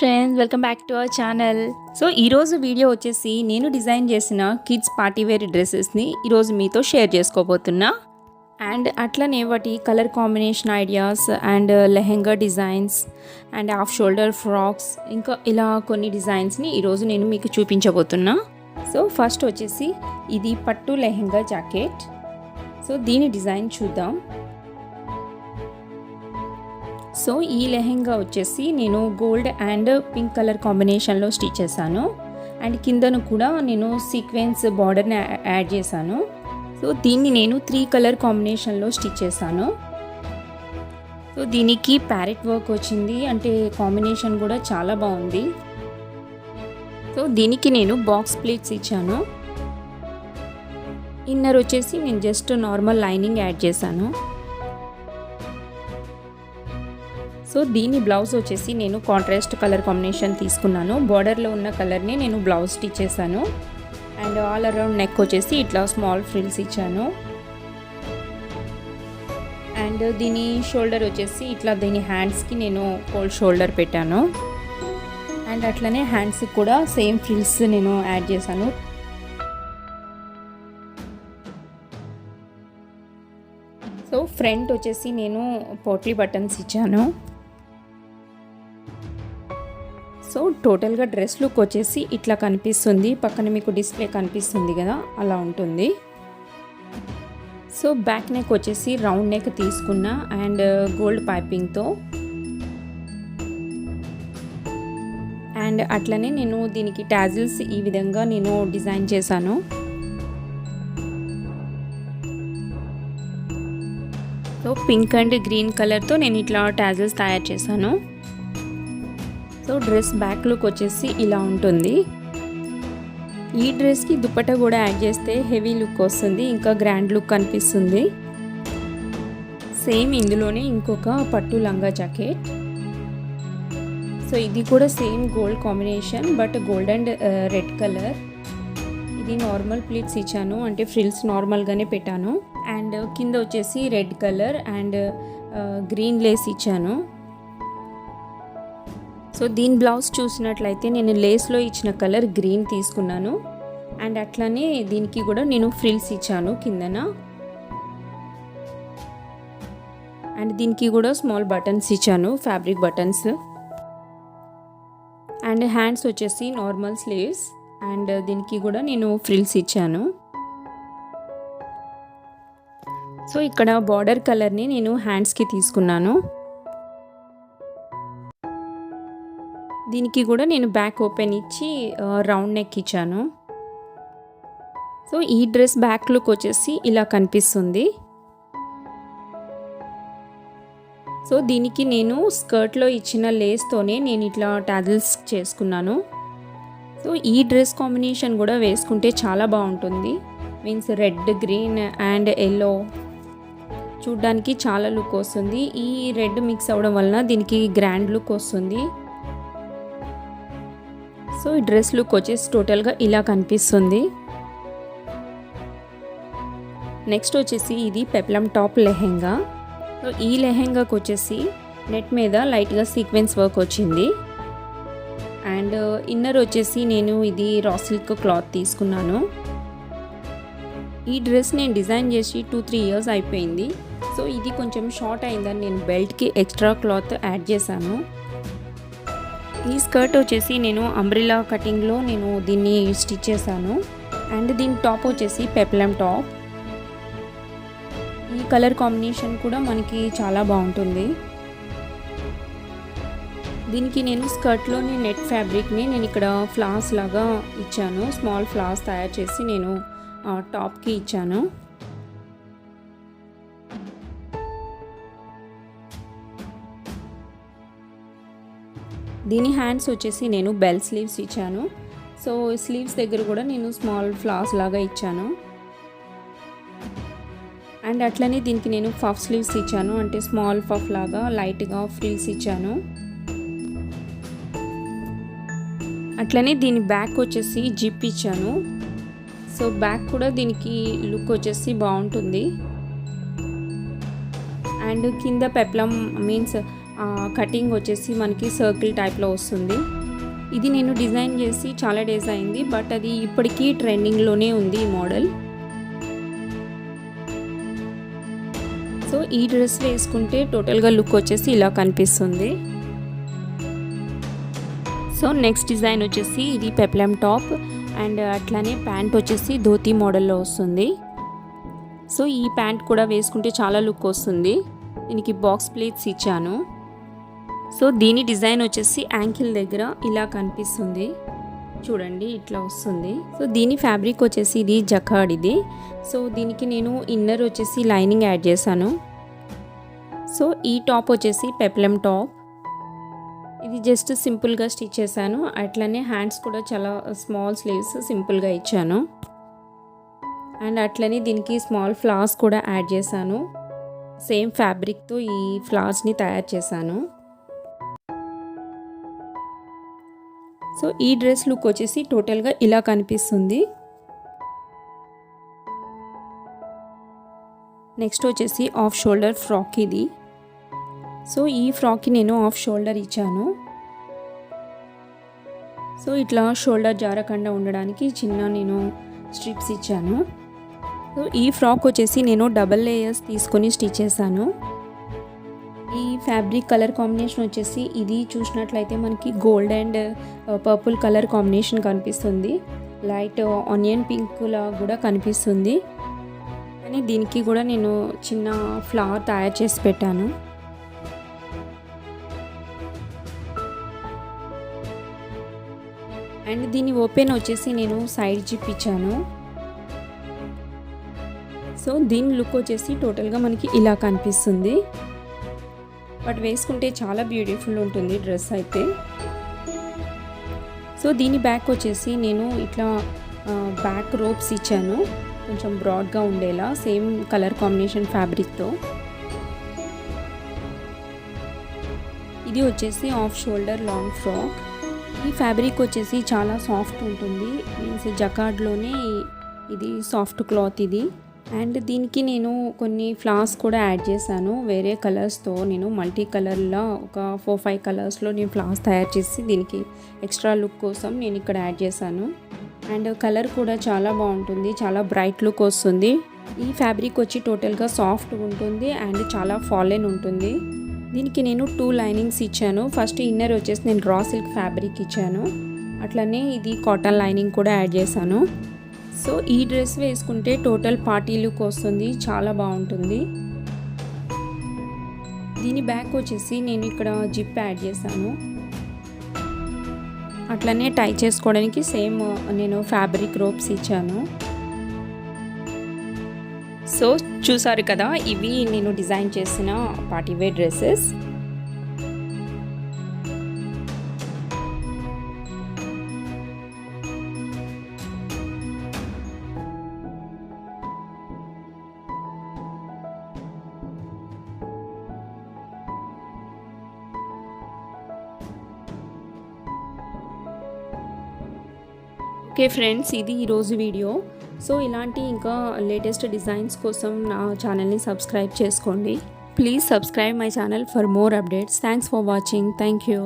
Friends, welcome back to our channel. So ఈరోజు video వచ్చేసి నేను డిజైన్ చేసిన కిడ్స్ పార్టీ వేర్ డ్రెస్సెస్ని ఈరోజు మీతో షేర్ చేసుకోబోతున్నా. అండ్ అట్లనే వాటి colour combination ideas and lehenga designs and half shoulder frocks ఇంకా ఇలా కొన్ని డిజైన్స్ని ఈరోజు నేను మీకు చూపించబోతున్నా. సో ఫస్ట్ వచ్చేసి ఇది పట్టు లెహెంగా జాకెట్. సో దీని డిజైన్ చూద్దాం. సో ఈ లెహెంగా వచ్చేసి నేను గోల్డ్ అండ్ పింక్ కలర్ కాంబినేషన్లో స్టిచ్ చేశాను. అండ్ కిందను కూడా నేను సీక్వెన్స్ బార్డర్ని యాడ్ చేశాను. సో దీన్ని నేను 3 కలర్ కాంబినేషన్లో స్టిచ్ చేశాను. సో దీనికి ప్యారెట్ వర్క్ వచ్చింది, అంటే కాంబినేషన్ కూడా చాలా బాగుంది. సో దీనికి నేను బాక్స్ ప్లీట్స్ ఇచ్చాను. ఇన్నర్ వచ్చేసి నేను జస్ట్ నార్మల్ లైనింగ్ యాడ్ చేశాను. సో దీని బ్లౌజ్ వచ్చేసి నేను కాంట్రాస్ట్ కలర్ కాంబినేషన్ తీసుకున్నాను. బార్డర్లో ఉన్న కలర్ని నేను బ్లౌజ్ స్టిచ్ చేశాను. అండ్ ఆల్ అరౌండ్ నెక్ వచ్చేసి ఇట్లా స్మాల్ ఫ్రిల్స్ ఇచ్చాను. అండ్ దీని షోల్డర్ వచ్చేసి ఇట్లా దీని హ్యాండ్స్కి నేను కోల్డ్ షోల్డర్ పెట్టాను. అండ్ అట్లనే హ్యాండ్స్కి కూడా సేమ్ ఫ్రిల్స్ నేను యాడ్ చేశాను. సో ఫ్రంట్ వచ్చేసి నేను పోట్లీ బటన్స్ ఇచ్చాను. సో టోటల్గా డ్రెస్ లుక్ వచ్చేసి ఇట్లా కనిపిస్తుంది. పక్కన మీకు డిస్ప్లే కనిపిస్తుంది కదా, అలా ఉంటుంది. సో బ్యాక్ నెక్ వచ్చేసి రౌండ్ నెక్ తీసుకున్నా అండ్ గోల్డ్ పైపింగ్తో. అండ్ అట్లనే నేను దీనికి టాజిల్స్ ఈ విధంగా నేను డిజైన్ చేశాను. సో పింక్ అండ్ గ్రీన్ కలర్తో నేను ఇట్లా టాజిల్స్ తయారు చేశాను. సో డ్రెస్ బ్యాక్ లుక్ వచ్చేసి ఇలా ఉంటుంది. ఈ డ్రెస్కి దుపట్టా కూడా యాడ్ చేస్తే హెవీ లుక్ వస్తుంది, ఇంకా గ్రాండ్ లుక్ కనిపిస్తుంది. సేమ్ ఇందులోనే ఇంకొక పట్టు లంగా జాకెట్. సో ఇది కూడా same gold combination, but gold and red colour. ఇది నార్మల్ ప్లీట్స్ ఇచ్చాను, అంటే ఫ్రిల్స్ నార్మల్గానే పెట్టాను. అండ్ కింద వచ్చేసి red colour and green lace ఇచ్చాను. సో దీని బ్లౌజ్ చూసినట్లయితే నేను లేస్లో ఇచ్చిన కలర్ గ్రీన్ తీసుకున్నాను. అండ్ అట్లానే దీనికి కూడా నేను ఫ్రిల్స్ ఇచ్చాను కిందన. అండ్ దీనికి కూడా స్మాల్ బటన్స్ ఇచ్చాను, ఫ్యాబ్రిక్ బటన్స్. అండ్ హ్యాండ్స్ వచ్చేసి నార్మల్ స్లీవ్స్. అండ్ దీనికి కూడా నేను ఫ్రిల్స్ ఇచ్చాను. సో ఇక్కడ బార్డర్ కలర్ని నేను హ్యాండ్స్కి తీసుకున్నాను. దీనికి కూడా నేను బ్యాక్ ఓపెన్ ఇచ్చి రౌండ్ నెక్ ఇచ్చాను. సో ఈ డ్రెస్ బ్యాక్ లుక్ వచ్చేసి ఇలా కనిపిస్తుంది. సో దీనికి నేను స్కర్ట్లో ఇచ్చిన లేస్తోనే నేను ఇట్లా టాజిల్స్ చేసుకున్నాను. సో ఈ డ్రెస్ కాంబినేషన్ కూడా వేసుకుంటే చాలా బాగుంటుంది. Means red, green and yellow చూడ్డానికి చాలా లుక్ వస్తుంది. ఈ రెడ్ మిక్స్ అవ్వడం వలన దీనికి గ్రాండ్ లుక్ వస్తుంది. సో ఈ డ్రెస్ లుక్ వచ్చేసి టోటల్గా ఇలా కనిపిస్తుంది. నెక్స్ట్ వచ్చేసి ఇది పెప్లం టాప్ లెహెంగా. సో ఈ లెహెంగాకి వచ్చేసి నెట్ మీద లైట్గా సీక్వెన్స్ వర్క్ వచ్చింది. అండ్ ఇన్నర్ వచ్చేసి నేను ఇది రా సిల్క్ క్లాత్ తీసుకున్నాను. ఈ డ్రెస్ నేను డిజైన్ చేసి 2-3 ఇయర్స్ అయిపోయింది. సో ఇది కొంచెం షార్ట్ అయిందని నేను బెల్ట్కి ఎక్స్ట్రా క్లాత్ యాడ్ చేశాను. ఈ స్కర్ట్ వచ్చేసి నేను అంబ్రెల్లా కటింగ్లో నేను దీన్ని స్టిచ్ చేశాను. అండ్ దీని టాప్ వచ్చేసి పెప్లం టాప్. ఈ కలర్ కాంబినేషన్ కూడా మనకి చాలా బాగుంటుంది. దీనికి నేను స్కర్ట్లోని నెట్ ఫ్యాబ్రిక్ని నేను ఇక్కడ ఫ్లాస్ లాగా ఇచ్చాను. స్మాల్ ఫ్లాస్ తయారు చేసి నేను టాప్కి ఇచ్చాను. దీని హ్యాండ్స్ వచ్చేసి నేను బెల్ స్లీవ్స్ ఇచ్చాను. సో స్లీవ్స్ దగ్గర కూడా నేను స్మాల్ ఫ్లాస్ లాగా ఇచ్చాను. అండ్ అట్లనే దీనికి నేను పఫ్ స్లీవ్స్ ఇచ్చాను, అంటే స్మాల్ పఫ్ లాగా లైట్గా ఫ్రిల్స్ ఇచ్చాను. అట్లనే దీని బ్యాక్ వచ్చేసి జిప్ ఇచ్చాను. సో బ్యాక్ కూడా దీనికి లుక్ వచ్చేసి బాగుంటుంది. అండ్ కింద పెప్లం మీన్స్ కటింగ్ వచ్చేసి మనకి సర్కిల్ టైప్లో వస్తుంది. ఇది నేను డిజైన్ చేసి చాలా డేస్ అయింది, బట్ అది ఇప్పటికీ ట్రెండింగ్లోనే ఉంది ఈ మోడల్. సో ఈ డ్రెస్ వేసుకుంటే టోటల్గా లుక్ వచ్చేసి ఇలా కనిపిస్తుంది. సో నెక్స్ట్ డిజైన్ వచ్చేసి ఇది పెప్లం టాప్ అండ్ అట్లానే ప్యాంట్ వచ్చేసి ధోతి మోడల్లో వస్తుంది. సో ఈ ప్యాంట్ కూడా వేసుకుంటే చాలా లుక్ వస్తుంది. దీనికి బాక్స్ ప్లేట్స్ ఇచ్చాను. సో దీని డిజైన్ వచ్చేసి యాంకిల్ దగ్గర ఇలా కనిపిస్తుంది, చూడండి ఇట్లా వస్తుంది. సో దీని ఫ్యాబ్రిక్ వచ్చేసి ఇది జకార్డ్ ఇది. సో దీనికి నేను ఇన్నర్ వచ్చేసి లైనింగ్ యాడ్ చేశాను. సో ఈ టాప్ వచ్చేసి పెప్లం టాప్, ఇది జస్ట్ సింపుల్గా స్టిచ్ చేశాను. అట్లనే హ్యాండ్స్ కూడా చాలా స్మాల్ స్లీవ్స్ సింపుల్గా ఇచ్చాను. అండ్ అట్లనే దీనికి స్మాల్ ఫ్లవర్స్ కూడా యాడ్ చేశాను. సేమ్ ఫ్యాబ్రిక్తో ఈ ఫ్లవర్స్ని తయారు చేశాను. సో ఈ డ్రెస్ లుక్ వచ్చేసి టోటల్గా ఇలా కనిపిస్తుంది. నెక్స్ట్ వచ్చేసి ఆఫ్ షోల్డర్ ఫ్రాక్ ఇది. సో ఈ ఫ్రాక్కి నేను ఆఫ్ షోల్డర్ ఇచ్చాను. సో ఇట్లా షోల్డర్ జారకుండా ఉండడానికి చిన్న నేను స్ట్రిప్స్ ఇచ్చాను. సో ఈ ఫ్రాక్ వచ్చేసి నేను డబల్ లేయర్స్ తీసుకొని స్టిచ్ చేశాను. ఈ ఫ్యాబ్రిక్ కలర్ కాంబినేషన్ వచ్చేసి ఇది చూసినట్లయితే మనకి gold and purple colour combination కనిపిస్తుంది. లైట్ ఆనియన్ పింక్ లా కూడా కనిపిస్తుంది. కానీ దీనికి కూడా నేను చిన్న ఫ్లవర్ తయారు చేసి పెట్టాను. అండ్ దీని ఓపెన్ వచ్చేసి నేను సైడ్ జిప్ ఇచ్చాను. సో దీని లుక్ వచ్చేసి టోటల్గా మనకి ఇలా కనిపిస్తుంది. బట్ వేసుకుంటే చాలా బ్యూటిఫుల్ ఉంటుంది డ్రెస్ అయితే. సో దీని బ్యాక్ వచ్చేసి నేను ఇట్లా బ్యాక్ రోప్స్ ఇచ్చాను, కొంచెం బ్రాడ్గా ఉండేలా, సేమ్ కలర్ కాంబినేషన్ ఫ్యాబ్రిక్తో. ఇది వచ్చేసి ఆఫ్ షోల్డర్ లాంగ్ ఫ్రాక్. ఈ ఫ్యాబ్రిక్ వచ్చేసి చాలా సాఫ్ట్ ఉంటుంది, మీన్స్ జకార్డ్లోనే ఇది సాఫ్ట్ క్లాత్ ఇది. అండ్ దీనికి నేను కొన్ని ఫ్లవర్స్ కూడా యాడ్ చేశాను వేరే కలర్స్తో. నేను మల్టీ కలర్లో ఒక 4-5 కలర్స్లో నేను ఫ్లవర్స్ తయారు చేసి దీనికి ఎక్స్ట్రా లుక్ కోసం నేను ఇక్కడ యాడ్ చేశాను. అండ్ కలర్ కూడా చాలా బాగుంటుంది, చాలా బ్రైట్ లుక్ వస్తుంది. ఈ ఫ్యాబ్రిక్ వచ్చి టోటల్గా సాఫ్ట్ ఉంటుంది అండ్ చాలా ఫాలెన్ ఉంటుంది. దీనికి నేను 2 లైనింగ్స్ ఇచ్చాను. ఫస్ట్ ఇన్నర్ వచ్చేసి నేను రా సిల్క్ ఫ్యాబ్రిక్ ఇచ్చాను, అట్లనే ఇది కాటన్ లైనింగ్ కూడా యాడ్ చేశాను. సో ఈ డ్రెస్ వేసుకుంటే టోటల్ పార్టీ లుక్ వస్తుంది, చాలా బాగుంటుంది. దీని బ్యాక్ వచ్చేసి నేను ఇక్కడ జిప్ యాడ్ చేశాను. అట్లనే టై చేసుకోవడానికి సేమ్ నేను ఫ్యాబ్రిక్ రోప్స్ ఇచ్చాను. సో చూసారు కదా, ఇవి నేను డిజైన్ చేసిన party wear dresses. Okay friends, ఇది ఈరోజు వీడియో. సో ఇలాంటి ఇంకా లేటెస్ట్ డిజైన్స్ కోసం నా ఛానల్ని సబ్స్క్రైబ్ చేసుకోండి. Please subscribe my channel for more updates. Thanks for watching. Thank you.